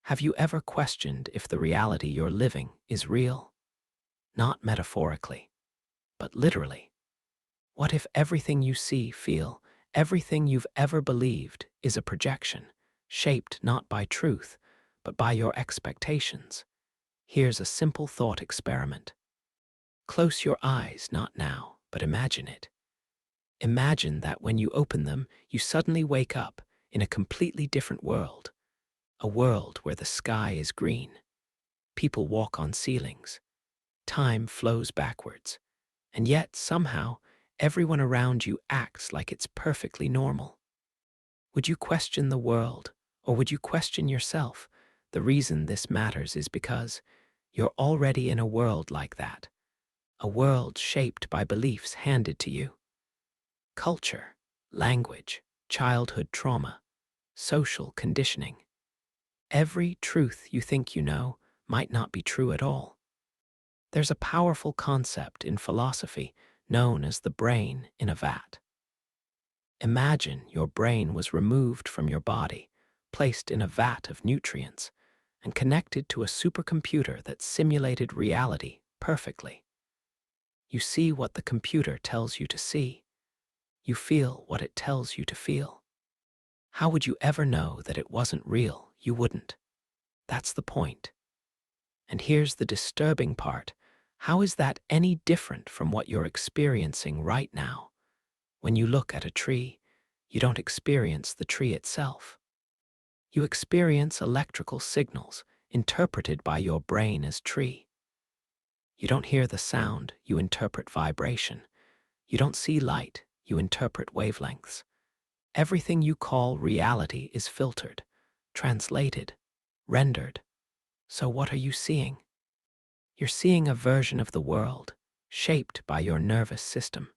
Have you ever questioned if the reality you're living is real? Not metaphorically, but literally. What if everything you see, feel, everything you've ever believed is a projection, shaped not by truth, but by your expectations? Here's a simple thought experiment. Close your eyes, not now, but imagine it. Imagine that when you open them, you suddenly wake up in a completely different world. A world where the sky is green, people walk on ceilings, time flows backwards, and yet somehow everyone around you acts like it's perfectly normal. Would you question the world, or would you question yourself? The reason this matters is because you're already in a world like that, a world shaped by beliefs handed to you. Culture, language, childhood trauma, social conditioning. Every truth you think you know might not be true at all. There's a powerful concept in philosophy known as the brain in a vat. Imagine your brain was removed from your body, placed in a vat of nutrients, and connected to a supercomputer that simulated reality perfectly. You see what the computer tells you to see. You feel what it tells you to feel. How would you ever know that it wasn't real? You wouldn't. That's the point. And here's the disturbing part. How is that any different from what you're experiencing right now? When you look at a tree, you don't experience the tree itself. You experience electrical signals interpreted by your brain as tree. You don't hear the sound, you interpret vibration. You don't see light, you interpret wavelengths. Everything you call reality is filtered, translated, rendered. So what are you seeing? You're seeing a version of the world shaped by your nervous system.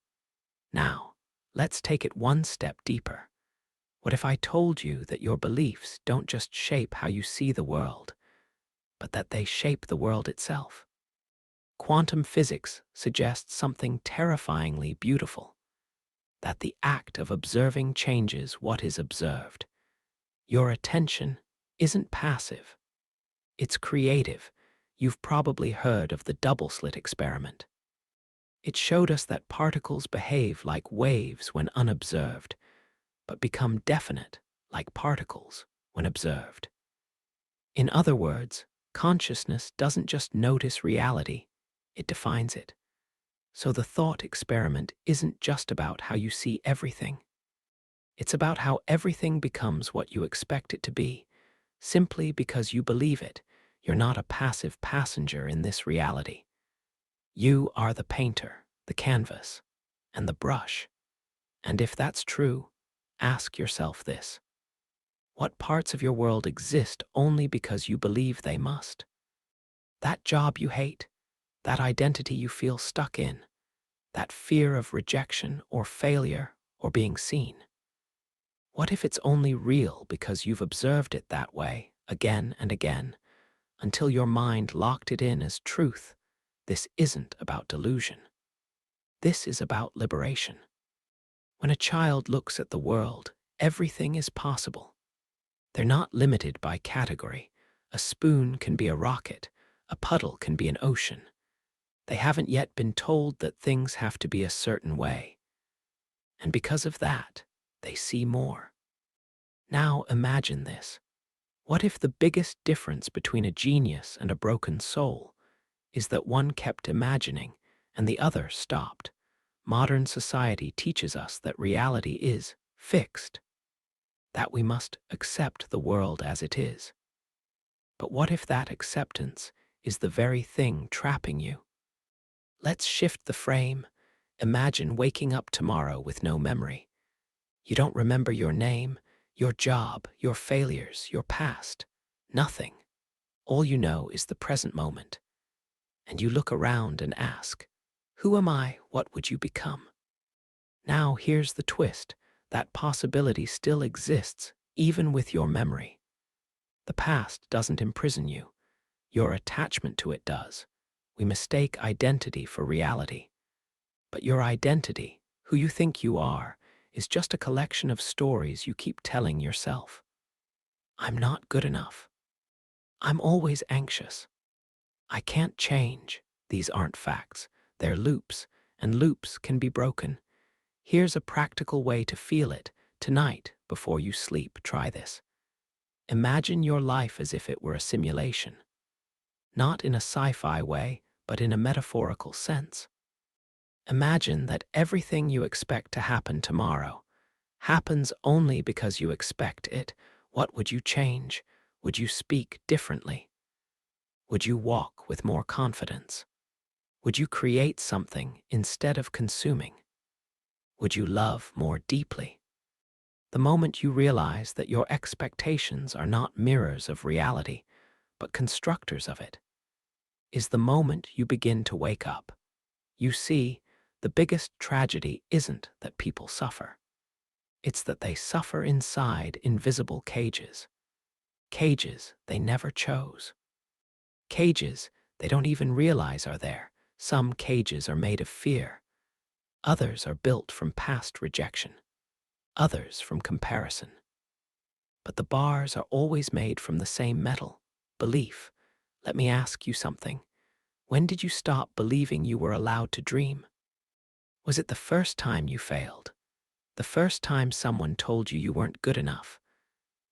Now, let's take it one step deeper. What if I told you that your beliefs don't just shape how you see the world, but that they shape the world itself? Quantum physics suggests something terrifyingly beautiful, that the act of observing changes what is observed. Your attention isn't passive, it's creative. You've probably heard of the double-slit experiment. It showed us that particles behave like waves when unobserved, but become definite like particles when observed. In other words, consciousness doesn't just notice reality, it defines it. So the thought experiment isn't just about how you see everything. It's about how everything becomes what you expect it to be, simply because you believe it. You're not a passive passenger in this reality. You are the painter, the canvas, and the brush. And if that's true, ask yourself this. What parts of your world exist only because you believe they must? That job you hate, that identity you feel stuck in, that fear of rejection or failure or being seen. What if it's only real because you've observed it that way again and again until your mind locked it in as truth? This isn't about delusion. This is about liberation. When a child looks at the world, everything is possible. They're not limited by category. A spoon can be a rocket. A puddle can be an ocean. They haven't yet been told that things have to be a certain way. And because of that, they see more. Now imagine this. What if the biggest difference between a genius and a broken soul is that one kept imagining and the other stopped? Modern society teaches us that reality is fixed, that we must accept the world as it is. But what if that acceptance is the very thing trapping you? Let's shift the frame. Imagine waking up tomorrow with no memory. You don't remember your name, your job, your failures, your past. Nothing. All you know is the present moment. And you look around and ask, who am I? What would you become? Now here's the twist. That possibility still exists, even with your memory. The past doesn't imprison you. Your attachment to it does. We mistake identity for reality. But your identity, who you think you are, is just a collection of stories you keep telling yourself. I'm not good enough. I'm always anxious. I can't change. These aren't facts. They're loops, and loops can be broken. Here's a practical way to feel it. Tonight, before you sleep, try this. Imagine your life as if it were a simulation. Not in a sci-fi way, but in a metaphorical sense. Imagine that everything you expect to happen tomorrow happens only because you expect it. What would you change? Would you speak differently? Would you walk with more confidence? Would you create something instead of consuming? Would you love more deeply? The moment you realize that your expectations are not mirrors of reality, but constructors of it, is the moment you begin to wake up. You see, the biggest tragedy isn't that people suffer. It's that they suffer inside invisible cages. Cages they never chose. Cages they don't even realize are there. Some cages are made of fear. Others are built from past rejection. Others from comparison. But the bars are always made from the same metal, belief. Let me ask you something. When did you stop believing you were allowed to dream? Was it the first time you failed? The first time someone told you you weren't good enough?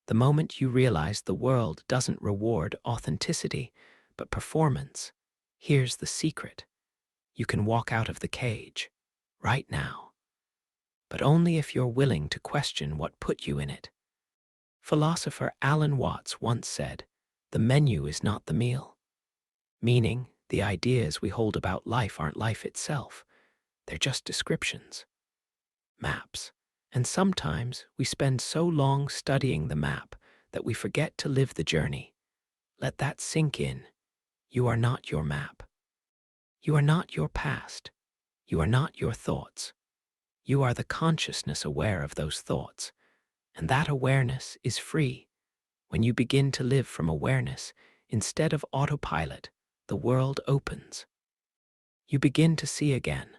The moment you realized the world doesn't reward authenticity, but performance? Here's the secret. You can walk out of the cage, right now. But only if you're willing to question what put you in it. Philosopher Alan Watts once said, "The menu is not the meal." Meaning, the ideas we hold about life aren't life itself. They're just descriptions, maps. And sometimes we spend so long studying the map that we forget to live the journey. Let that sink in. You are not your map. You are not your past. You are not your thoughts. You are the consciousness aware of those thoughts. And that awareness is free. When you begin to live from awareness, instead of autopilot, the world opens. You begin to see again,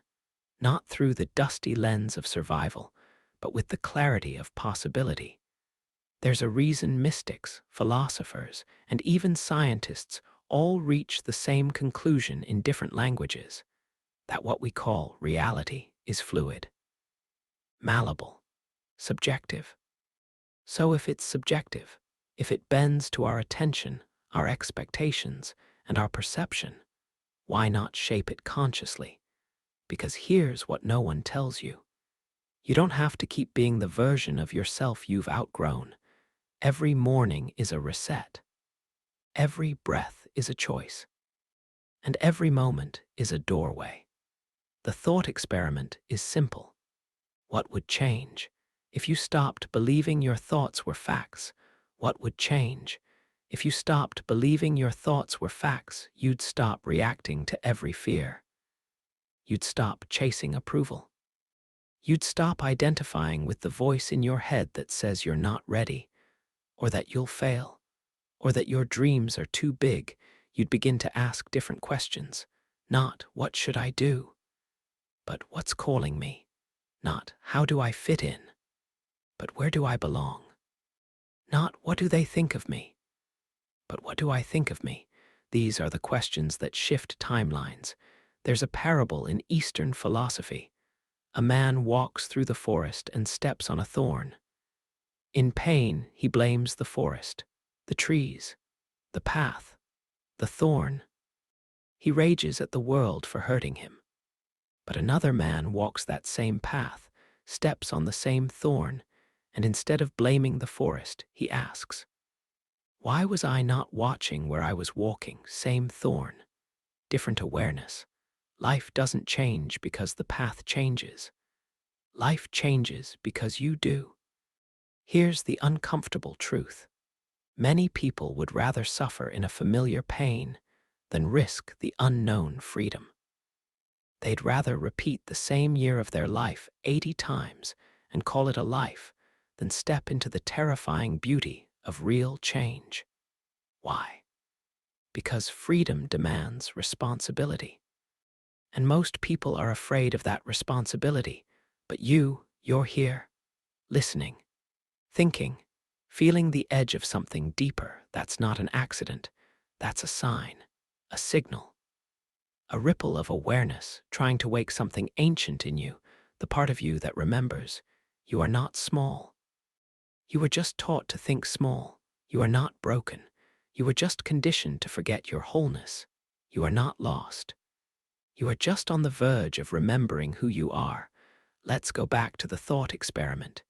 not through the dusty lens of survival, but with the clarity of possibility. There's a reason mystics, philosophers, and even scientists all reach the same conclusion in different languages, that what we call reality is fluid, malleable, subjective. So if it's subjective, if it bends to our attention, our expectations, and our perception, why not shape it consciously? Because here's what no one tells you. You don't have to keep being the version of yourself you've outgrown. Every morning is a reset. Every breath is a choice. And every moment is a doorway. The thought experiment is simple. What would change? If you stopped believing your thoughts were facts, what would change? If you stopped believing your thoughts were facts, you'd stop reacting to every fear. You'd stop chasing approval. You'd stop identifying with the voice in your head that says you're not ready, or that you'll fail, or that your dreams are too big. You'd begin to ask different questions. Not, what should I do? But what's calling me? Not, how do I fit in? But where do I belong? Not, what do they think of me? But what do I think of me? These are the questions that shift timelines. There's a parable in Eastern philosophy. A man walks through the forest and steps on a thorn. In pain, he blames the forest, the trees, the path, the thorn. He rages at the world for hurting him. But another man walks that same path, steps on the same thorn, and instead of blaming the forest, he asks, why was I not watching where I was walking? Same thorn, different awareness. Life doesn't change because the path changes. Life changes because you do. Here's the uncomfortable truth. Many people would rather suffer in a familiar pain than risk the unknown freedom. They'd rather repeat the same year of their life 80 times and call it a life than step into the terrifying beauty of real change. Why? Because freedom demands responsibility. And most people are afraid of that responsibility. But you're here, listening, thinking, feeling the edge of something deeper. That's not an accident. That's a sign, a signal, a ripple of awareness trying to wake something ancient in you, the part of you that remembers. You are not small. You were just taught to think small. You are not broken. You were just conditioned to forget your wholeness. You are not lost. You are just on the verge of remembering who you are. Let's go back to the thought experiment.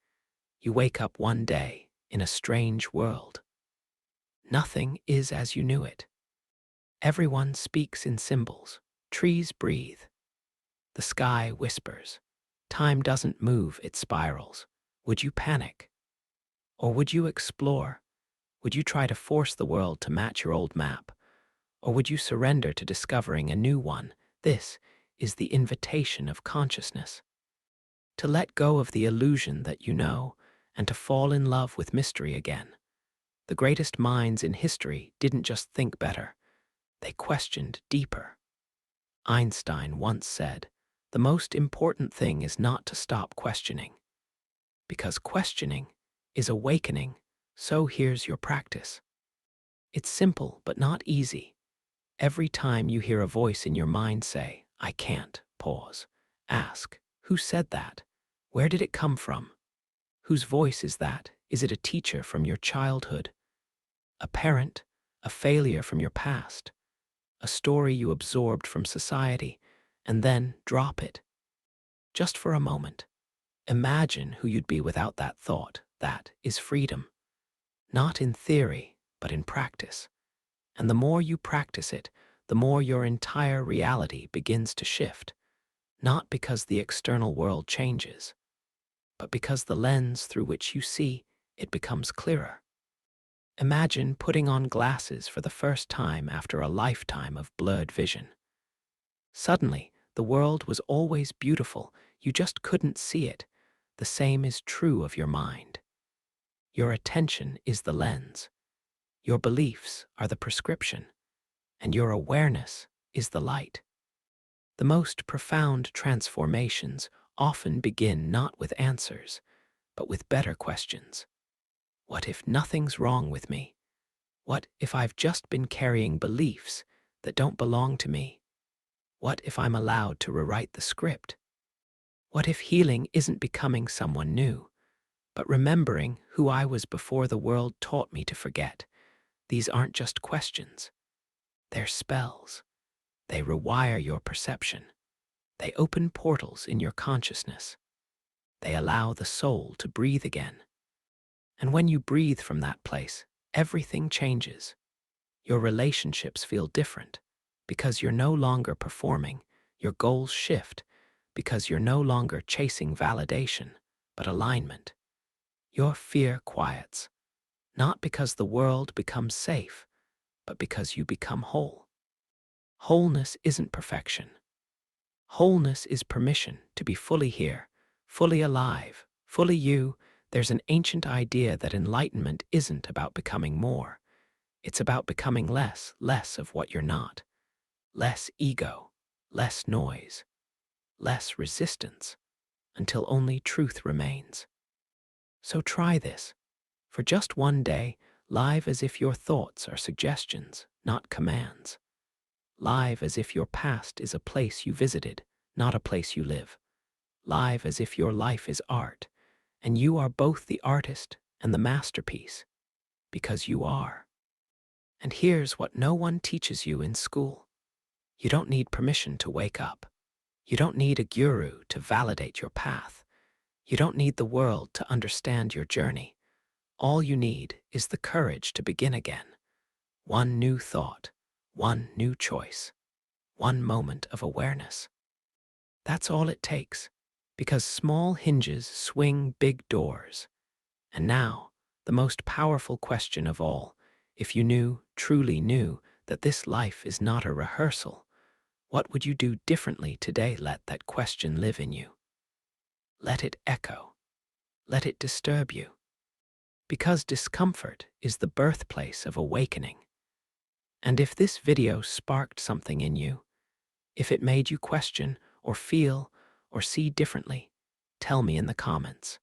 You wake up one day in a strange world. Nothing is as you knew it. Everyone speaks in symbols. Trees breathe. The sky whispers. Time doesn't move, it spirals. Would you panic? Or would you explore? Would you try to force the world to match your old map? Or would you surrender to discovering a new one? This is the invitation of consciousness. To let go of the illusion that you know and to fall in love with mystery again. The greatest minds in history didn't just think better, they questioned deeper. Einstein once said, "The most important thing is not to stop questioning." Because questioning is awakening, so here's your practice. It's simple but not easy. Every time you hear a voice in your mind say, "I can't," pause. Ask, who said that? Where did it come from? Whose voice is that? Is it a teacher from your childhood? A parent? A failure from your past? A story you absorbed from society? And then drop it. Just for a moment. Imagine who you'd be without that thought. That is freedom. Not in theory, but in practice. And the more you practice it, the more your entire reality begins to shift. Not because the external world changes, but because the lens through which you see it becomes clearer. Imagine putting on glasses for the first time after a lifetime of blurred vision. Suddenly, the world was always beautiful, you just couldn't see it. The same is true of your mind. Your attention is the lens. Your beliefs are the prescription, and your awareness is the light. The most profound transformations often begin not with answers, but with better questions. What if nothing's wrong with me? What if I've just been carrying beliefs that don't belong to me? What if I'm allowed to rewrite the script? What if healing isn't becoming someone new, but remembering who I was before the world taught me to forget? These aren't just questions. They're spells. They rewire your perception. They open portals in your consciousness. They allow the soul to breathe again. And when you breathe from that place, everything changes. Your relationships feel different because you're no longer performing. Your goals shift because you're no longer chasing validation, but alignment. Your fear quiets, not because the world becomes safe, but because you become whole. Wholeness isn't perfection. Wholeness is permission to be fully here, fully alive, fully you. There's an ancient idea that enlightenment isn't about becoming more. It's about becoming less of what you're not. Less ego, less noise, less resistance, until only truth remains. So try this. For just one day, live as if your thoughts are suggestions, not commands. Live as if your past is a place you visited, not a place you live. Live as if your life is art, and you are both the artist and the masterpiece, because you are. And here's what no one teaches you in school. You don't need permission to wake up. You don't need a guru to validate your path. You don't need the world to understand your journey. All you need is the courage to begin again. One new thought, one new choice, one moment of awareness. That's all it takes, because small hinges swing big doors. And now, the most powerful question of all, if you knew, truly knew, that this life is not a rehearsal, what would you do differently today? Let that question live in you. Let it echo. Let it disturb you. Because discomfort is the birthplace of awakening. And if this video sparked something in you, if it made you question or feel or see differently, tell me in the comments.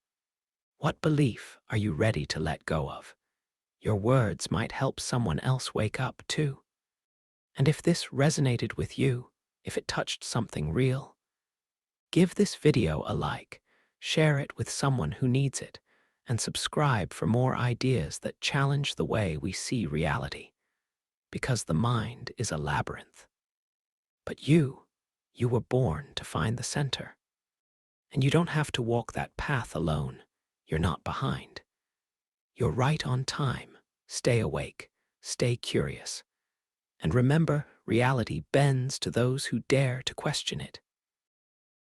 What belief are you ready to let go of? Your words might help someone else wake up too. And if this resonated with you, if it touched something real, give this video a like, share it with someone who needs it, and subscribe for more ideas that challenge the way we see reality. Because the mind is a labyrinth. But you were born to find the center. And you don't have to walk that path alone. You're not behind. You're right on time. Stay awake, stay curious. And remember, reality bends to those who dare to question it.